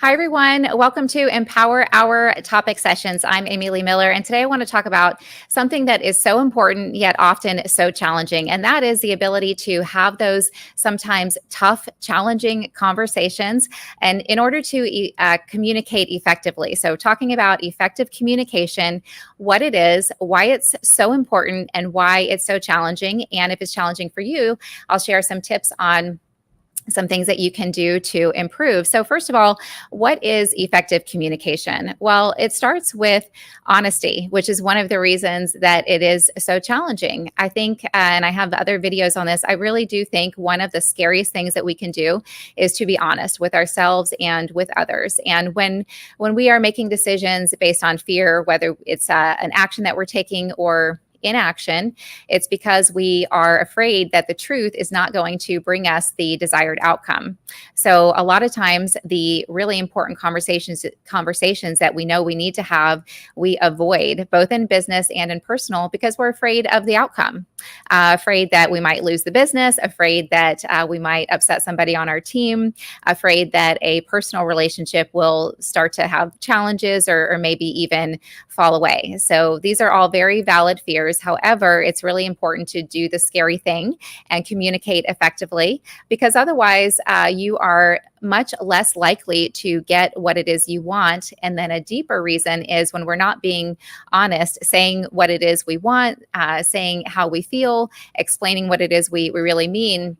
Hi, everyone. Welcome to Empower Hour Topic Sessions. I'm Amy Lee Miller, and today I want to talk about something that is so important yet often so challenging, and that is the ability to have those sometimes tough, challenging conversations, and in order to communicate effectively. So, talking about effective communication, what it is, why it's so important, and why it's so challenging. And if it's challenging for you, I'll share some tips on some things that you can do to improve. So, first of all, what is effective communication? Well, it starts with honesty, which is one of the reasons that it is so challenging. I think, and I have other videos on this, I really do think one of the scariest things that we can do is to be honest with ourselves and with others. And when we are making decisions based on fear, whether it's an action that we're taking or inaction, it's because we are afraid that the truth is not going to bring us the desired outcome. So a lot of times the really important conversations that we know we need to have, we avoid both in business and in personal because we're afraid of the outcome. Afraid that we might lose the business, afraid that we might upset somebody on our team, afraid that a personal relationship will start to have challenges or maybe even fall away. So these are all very valid fears. However, it's really important to do the scary thing and communicate effectively because otherwise you are much less likely to get what it is you want. And then a deeper reason is when we're not being honest, saying what it is we want, saying how we feel, explaining what it is we really mean.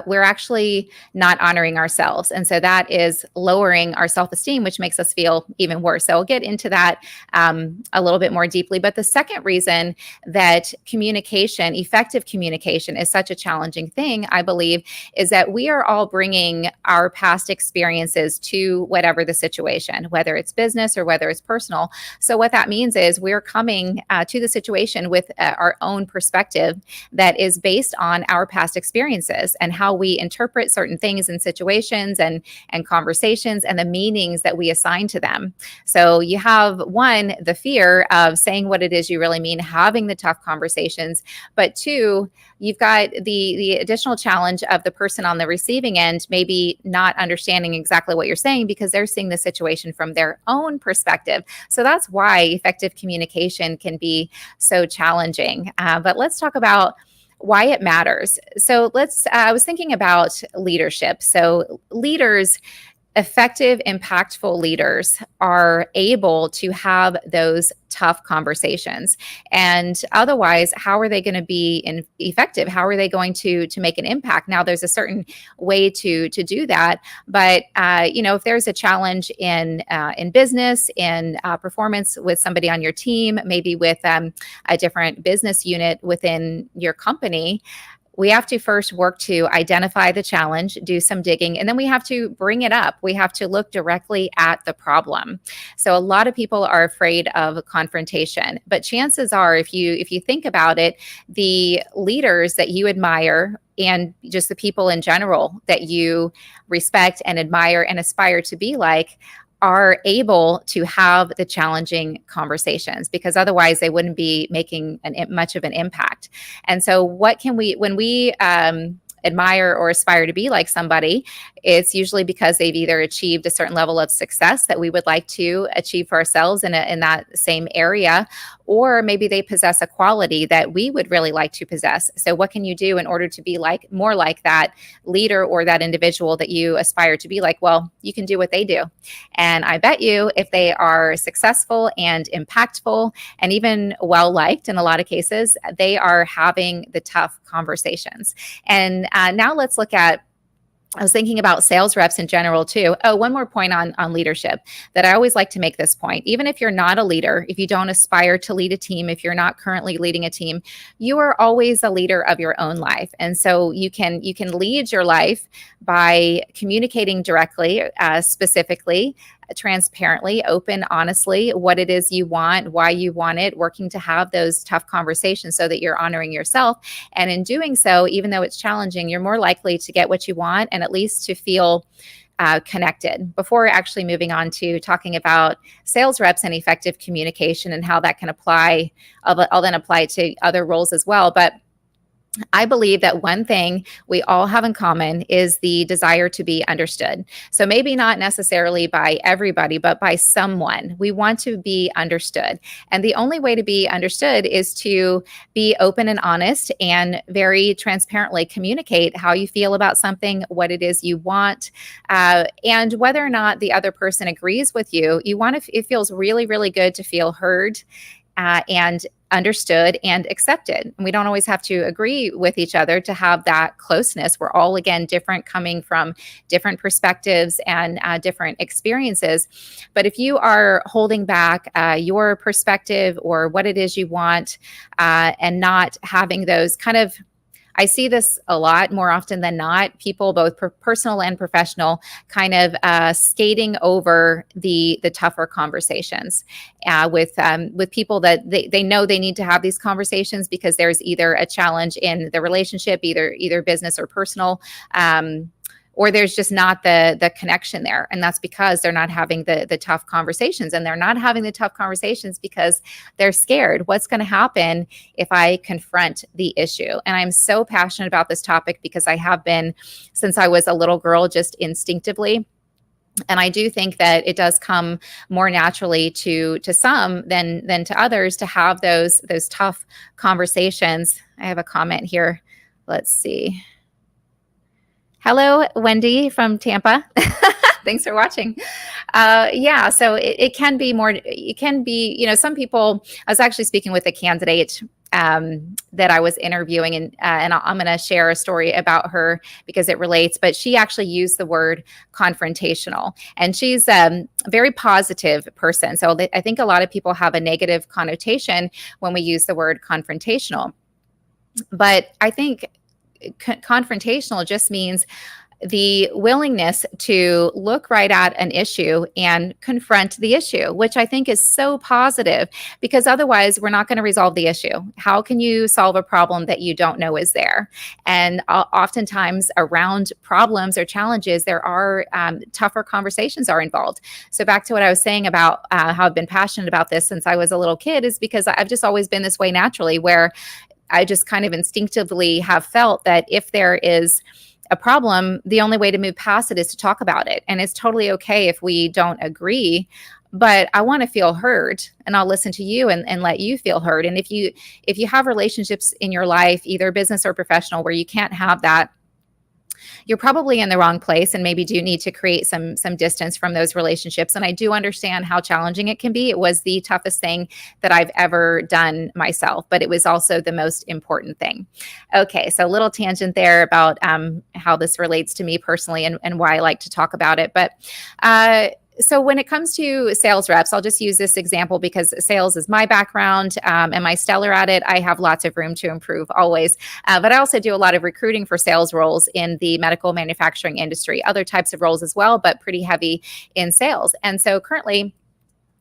We're actually not honoring ourselves. And so that is lowering our self-esteem, which makes us feel even worse. So I'll get into that a little bit more deeply. But the second reason that communication, effective communication, is such a challenging thing, I believe, is that we are all bringing our past experiences to whatever the situation, whether it's business or whether it's personal. So what that means is we're coming to the situation with our own perspective that is based on our past experiences and how we interpret certain things and situations and conversations and the meanings that we assign to them. So you have one, the fear of saying what it is you really mean, having the tough conversations, but two, you've got the additional challenge of the person on the receiving end maybe not understanding exactly what you're saying because they're seeing the situation from their own perspective. So that's why effective communication can be so challenging. But let's talk about why it matters. So I was thinking about leadership. So leaders, effective, impactful leaders are able to have those tough conversations. And otherwise, how are they going to be effective? How are they going to make an impact? Now, there's a certain way to do that, but if there's a challenge in business, in performance with somebody on your team, maybe with a different business unit within your company, we have to first work to identify the challenge, do some digging, and then we have to bring it up. We have to look directly at the problem. So a lot of people are afraid of confrontation, but chances are, if you think about it, the leaders that you admire and just the people in general that you respect and admire and aspire to be like are able to have the challenging conversations because otherwise they wouldn't be making much of an impact. And so what can when we admire or aspire to be like somebody, it's usually because they've either achieved a certain level of success that we would like to achieve for ourselves in that same area, or maybe they possess a quality that we would really like to possess. So what can you do in order to be more like that leader or that individual that you aspire to be like? Well, you can do what they do. And I bet you if they are successful and impactful and even well-liked in a lot of cases, they are having the tough conversations. And now let's look at, I was thinking about sales reps in general too. Oh, one more point on leadership that I always like to make this point. Even if you're not a leader, if you don't aspire to lead a team, if you're not currently leading a team, you are always a leader of your own life. And so you can lead your life by communicating directly, specifically, transparently, open, honestly, what it is you want, why you want it, working to have those tough conversations so that you're honoring yourself. And in doing so, even though it's challenging, you're more likely to get what you want and at least to feel connected. Before actually moving on to talking about sales reps and effective communication and how that can apply, I'll then apply it to other roles as well. But I believe that one thing we all have in common is the desire to be understood. So maybe not necessarily by everybody, but by someone. We want to be understood. And the only way to be understood is to be open and honest and very transparently communicate how you feel about something, what it is you want, and whether or not the other person agrees with you. You want to, it feels really, really good to feel heard and understood and accepted. And we don't always have to agree with each other to have that closeness. We're all, again, different, coming from different perspectives and different experiences. But if you are holding back your perspective or what it is you want and not having those kind of, I see this a lot more often than not, people, both personal and professional, kind of skating over the tougher conversations with people that they know they need to have these conversations because there's either a challenge in the relationship, either business or personal. Or there's just not the connection there. And that's because they're not having the tough conversations. And they're not having the tough conversations because they're scared. What's going to happen if I confront the issue? And I'm so passionate about this topic because I have been since I was a little girl, just instinctively. And I do think that it does come more naturally to some than to others to have those tough conversations. I have a comment here. Let's see. Hello, Wendy from Tampa. Thanks for watching. Yeah, so it can be more, it can be, some people, I was actually speaking with a candidate that I was interviewing, and I'm going to share a story about her because it relates, but she actually used the word confrontational, and she's a very positive person. So I think a lot of people have a negative connotation when we use the word confrontational, but I think confrontational just means the willingness to look right at an issue and confront the issue, which I think is so positive, because otherwise we're not going to resolve the issue. How can you solve a problem that you don't know is there? And oftentimes around problems or challenges, there are tougher conversations are involved. So back to what I was saying about how I've been passionate about this since I was a little kid is because I've just always been this way naturally, where I just kind of instinctively have felt that if there is a problem, the only way to move past it is to talk about it. And it's totally okay if we don't agree, but I want to feel heard, and I'll listen to you and let you feel heard. And if you have relationships in your life, either business or professional, where you can't have that, you're probably in the wrong place and maybe do need to create some distance from those relationships. And I do understand how challenging it can be. It was the toughest thing that I've ever done myself, but it was also the most important thing. Okay, so a little tangent there about how this relates to me personally and why I like to talk about it. But so when it comes to sales reps, I'll just use this example because sales is my background. Am I stellar at it? I have lots of room to improve always. But I also do a lot of recruiting for sales roles in the medical manufacturing industry, other types of roles as well, but pretty heavy in sales. And so currently,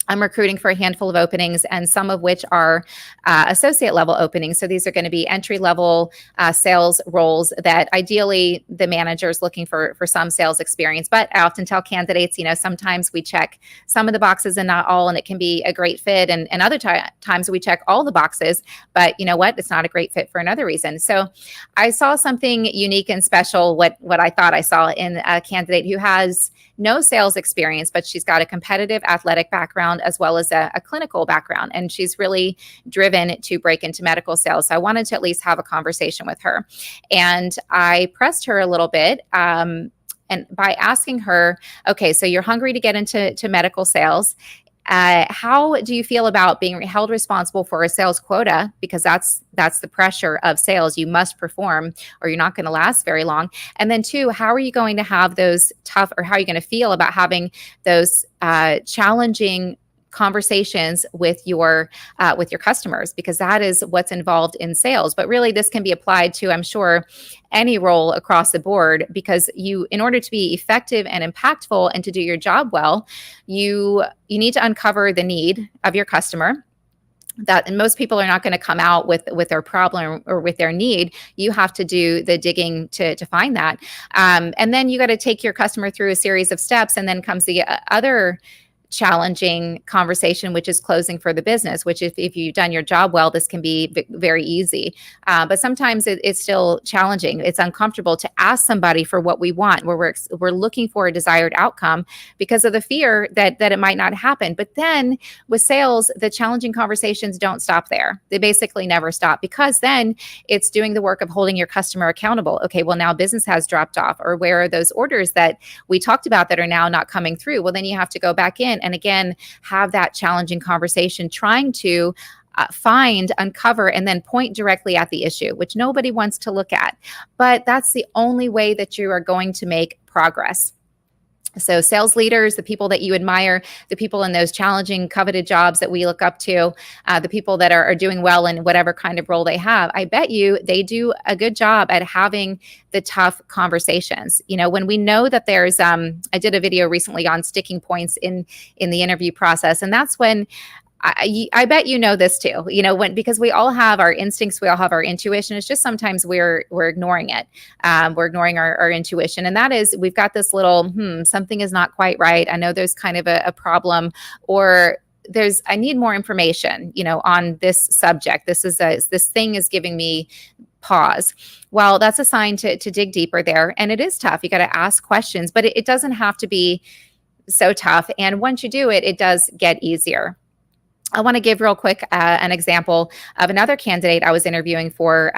I'm recruiting for a handful of openings, and some of which are associate level openings. So these are going to be entry level sales roles that ideally the manager is looking for some sales experience. But I often tell candidates, sometimes we check some of the boxes and not all, and it can be a great fit. And other times we check all the boxes, but you know what? It's not a great fit for another reason. So I saw something unique and special, what I thought I saw in a candidate who has no sales experience, but she's got a competitive athletic background as well as a clinical background. And she's really driven to break into medical sales. So I wanted to at least have a conversation with her. And I pressed her a little bit and by asking her, okay, so you're hungry to get into medical sales. How do you feel about being held responsible for a sales quota? Because that's the pressure of sales. You must perform or you're not going to last very long. And then two, how are you going to have those tough, or how are you going to feel about having those challenging conversations with your customers, because that is what's involved in sales. But really this can be applied to, I'm sure, any role across the board, because in order to be effective and impactful and to do your job well, you need to uncover the need of your customer. And most people are not going to come out with their problem or with their need. You have to do the digging to find that. And then you got to take your customer through a series of steps, and then comes the other challenging conversation, which is closing for the business, which if you've done your job well, this can be very easy. But sometimes it's still challenging. It's uncomfortable to ask somebody for what we want, where we're looking for a desired outcome because of the fear that it might not happen. But then with sales, the challenging conversations don't stop there. They basically never stop, because then it's doing the work of holding your customer accountable. Okay, well, now business has dropped off, or where are those orders that we talked about that are now not coming through? Well, then you have to go back in and again have that challenging conversation, trying to find, uncover, and then point directly at the issue, which nobody wants to look at. But that's the only way that you are going to make progress. So sales leaders, the people that you admire, the people in those challenging, coveted jobs that we look up to, the people that are doing well in whatever kind of role they have, I bet you they do a good job at having the tough conversations. You know, when we know that there's, I did a video recently on sticking points in the interview process, and that's when I bet you know this too, you know, because we all have our instincts, we all have our intuition. It's just sometimes we're ignoring it. We're ignoring our intuition. And that is, we've got this little, something is not quite right. I know there's kind of a problem, or I need more information, you know, on this subject. This thing is giving me pause. Well, that's a sign to dig deeper there. And it is tough. You got to ask questions, but it doesn't have to be so tough. And once you do it, it does get easier. I want to give real quick an example of another candidate I was interviewing for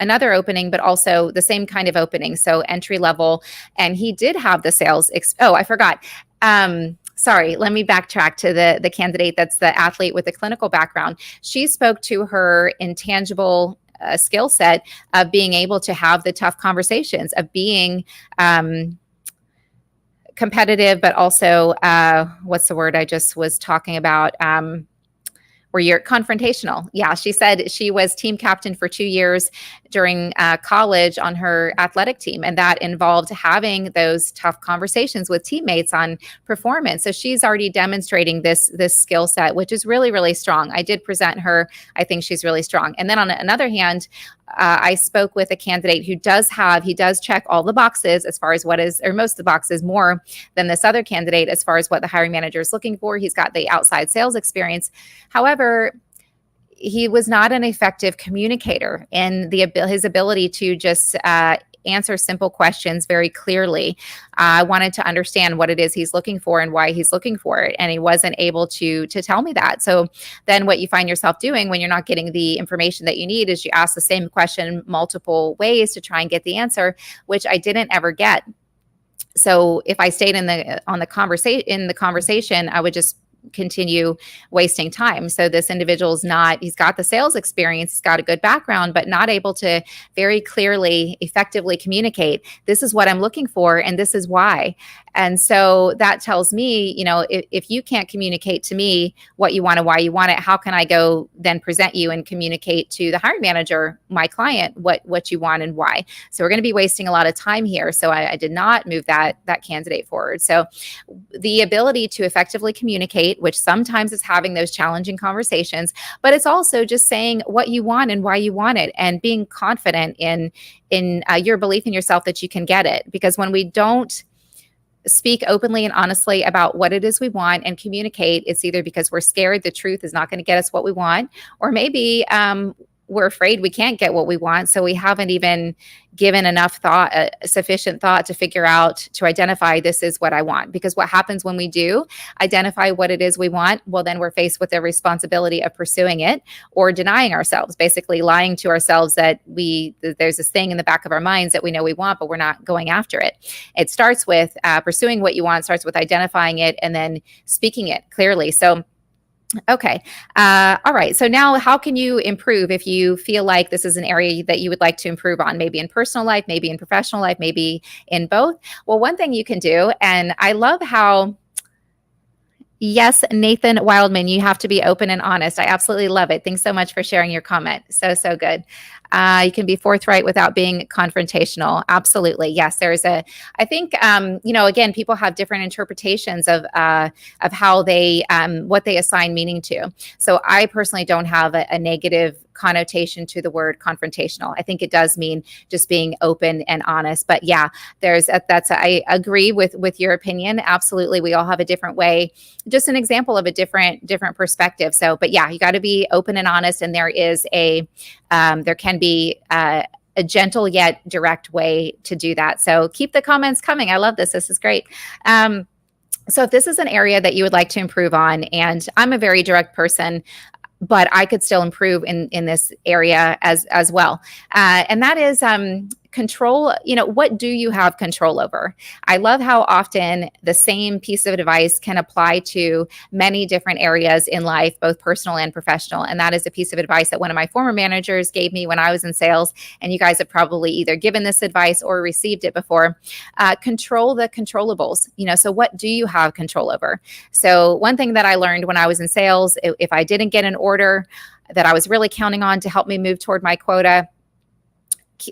another opening, but also the same kind of opening. So entry level, and he did have the sales. I forgot. Sorry, let me backtrack to the candidate that's the athlete with the clinical background. She spoke to her intangible skill set of being able to have the tough conversations, of being competitive, but also what's the word I just was talking about? Where you're confrontational. Yeah, she said she was team captain for 2 years during college on her athletic team, and that involved having those tough conversations with teammates on performance. So she's already demonstrating this skill set, which is really, really strong. I did present her. I think she's really strong. And then on another hand, I spoke with a candidate who he does check all the boxes as far as most of the boxes, more than this other candidate as far as what the hiring manager is looking for. He's got the outside sales experience. However, he was not an effective communicator in his ability to just answer simple questions very clearly. I wanted to understand what it is he's looking for and why he's looking for it. And he wasn't able to tell me that. So then what you find yourself doing when you're not getting the information that you need is you ask the same question multiple ways to try and get the answer, which I didn't ever get. So if I stayed in the conversation, I would just continue wasting time. So this individual he's got the sales experience, he's got a good background, but not able to very clearly, effectively communicate, this is what I'm looking for and this is why. And so that tells me, you know, if you can't communicate to me what you want and why you want it, how can I go then present you and communicate to the hiring manager, my client, what you want and why? So we're going to be wasting a lot of time here. So I did not move that candidate forward. So the ability to effectively communicate, which sometimes is having those challenging conversations, but it's also just saying what you want and why you want it, and being confident in your belief in yourself that you can get it. Because when we don't speak openly and honestly about what it is we want and communicate, it's either because we're scared the truth is not going to get us what we want, or maybe we're afraid we can't get what we want. So we haven't even given enough thought, sufficient thought to figure out, to identify this is what I want. Because what happens when we do identify what it is we want, well, then we're faced with the responsibility of pursuing it or denying ourselves, basically lying to ourselves that there's this thing in the back of our minds that we know we want, but we're not going after it. It starts with pursuing what you want, starts with identifying it and then speaking it clearly. So okay. All right. So now how can you improve if you feel like this is an area that you would like to improve on, maybe in personal life, maybe in professional life, maybe in both? Well, one thing you can do, and I love how, yes, Nathan Wildman, you have to be open and honest. I absolutely love it. Thanks so much for sharing your comment. So good. You can be forthright without being confrontational. Absolutely. Yes, I think, again, people have different interpretations of how what they assign meaning to. So I personally don't have a negative connotation to the word confrontational. I think it does mean just being open and honest. But yeah, I agree with your opinion. Absolutely. We all have a different way, just an example of a different perspective. So, but yeah, you got to be open and honest. And there can be a gentle yet direct way to do that. So keep the comments coming. I love this. This is great. So if this is an area that you would like to improve on, and I'm a very direct person, but I could still improve in this area as well. And that is control. What do you have control over? I love how often the same piece of advice can apply to many different areas in life, both personal and professional. And that is a piece of advice that one of my former managers gave me when I was in sales. And you guys have probably either given this advice or received it before. Control the controllables. So what do you have control over? So one thing that I learned when I was in sales, if I didn't get an order that I was really counting on to help me move toward my quota,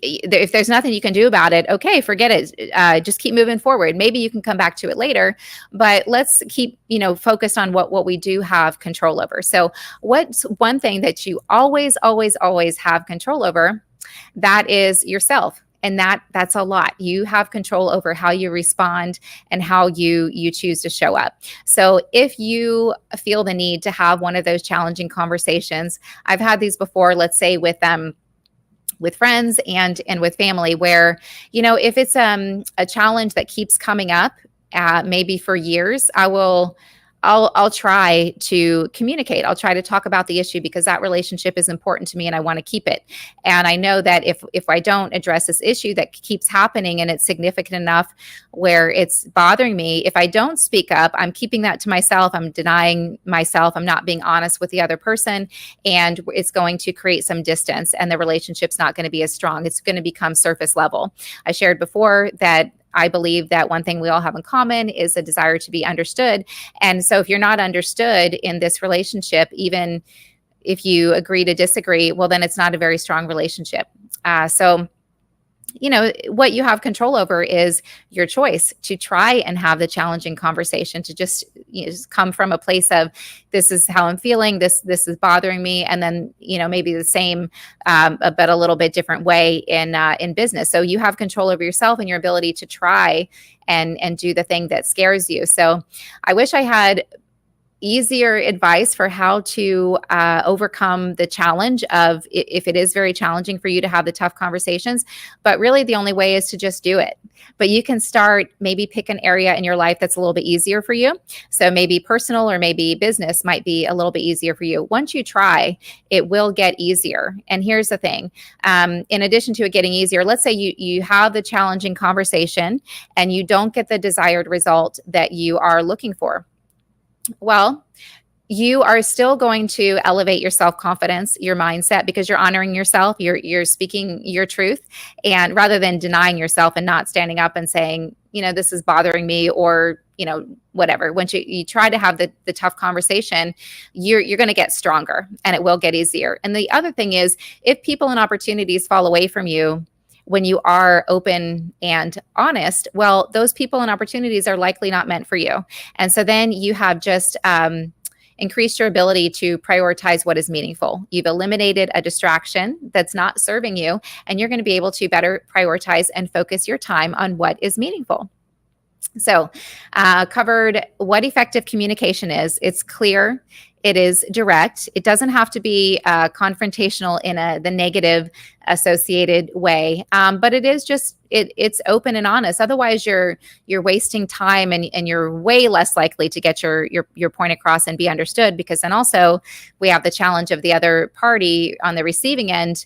if there's nothing you can do about it, okay, forget it. Just keep moving forward. Maybe you can come back to it later, but let's keep, focused on what we do have control over. So what's one thing that you always, always, always have control over? That is yourself. And that's a lot. You have control over how you respond and how you choose to show up. So if you feel the need to have one of those challenging conversations, I've had these before, let's say with friends and with family, where, if it's a challenge that keeps coming up, maybe for years, I'll try to communicate. I'll try to talk about the issue because that relationship is important to me and I want to keep it. And I know that if I don't address this issue that keeps happening and it's significant enough where it's bothering me, if I don't speak up, I'm keeping that to myself. I'm denying myself. I'm not being honest with the other person, and it's going to create some distance and the relationship's not going to be as strong. It's going to become surface level. I shared before that I believe that one thing we all have in common is a desire to be understood. And so if you're not understood in this relationship, even if you agree to disagree, well, then it's not a very strong relationship. So what you have control over is your choice to try and have the challenging conversation, to just come from a place of, this is how I'm feeling, this is bothering me, and then maybe the same but a little bit different way in business. So you have control over yourself and your ability to try and do the thing that scares you. So I wish I had easier advice for how to overcome the challenge of if it is very challenging for you to have the tough conversations. But really the only way is to just do it. But you can start, maybe pick an area in your life that's a little bit easier for you. So maybe personal or maybe business might be a little bit easier for you. Once you try, it will get easier. And here's the thing. In addition to it getting easier, let's say you have the challenging conversation and you don't get the desired result that you are looking for. Well, you are still going to elevate your self-confidence, your mindset, because you're honoring yourself, you're speaking your truth, and rather than denying yourself and not standing up and saying, this is bothering me, or whatever. Once you try to have the tough conversation, you're going to get stronger and it will get easier. And the other thing is, if people and opportunities fall away from you when you are open and honest, well, those people and opportunities are likely not meant for you. And so then you have just increased your ability to prioritize what is meaningful. You've eliminated a distraction that's not serving you, and you're going to be able to better prioritize and focus your time on what is meaningful. So covered what effective communication is. It's clear. It is direct. It doesn't have to be confrontational in the negative associated way, but it is just it's open and honest. Otherwise, you're wasting time and you're way less likely to get your point across and be understood. Because then also we have the challenge of the other party on the receiving end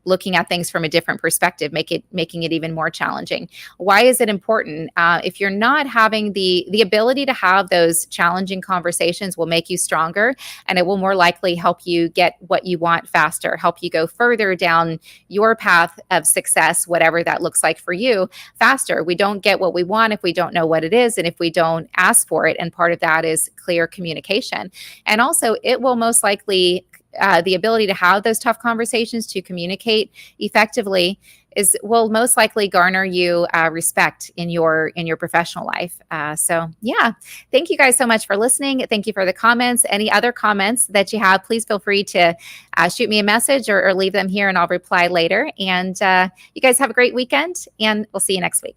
looking at things from a different perspective, making it even more challenging. Why is it important? If you're not having the ability to have those challenging conversations, will make you stronger, and it will more likely help you get what you want faster, help you go further down your path of success, whatever that looks like for you, faster. We don't get what we want if we don't know what it is and if we don't ask for it. And part of that is clear communication. And also, it will most likely the ability to have those tough conversations, to communicate effectively, will most likely garner you respect in your professional life. So yeah, thank you guys so much for listening. Thank you for the comments. Any other comments that you have, please feel free to shoot me a message or leave them here, and I'll reply later. And you guys have a great weekend, and we'll see you next week.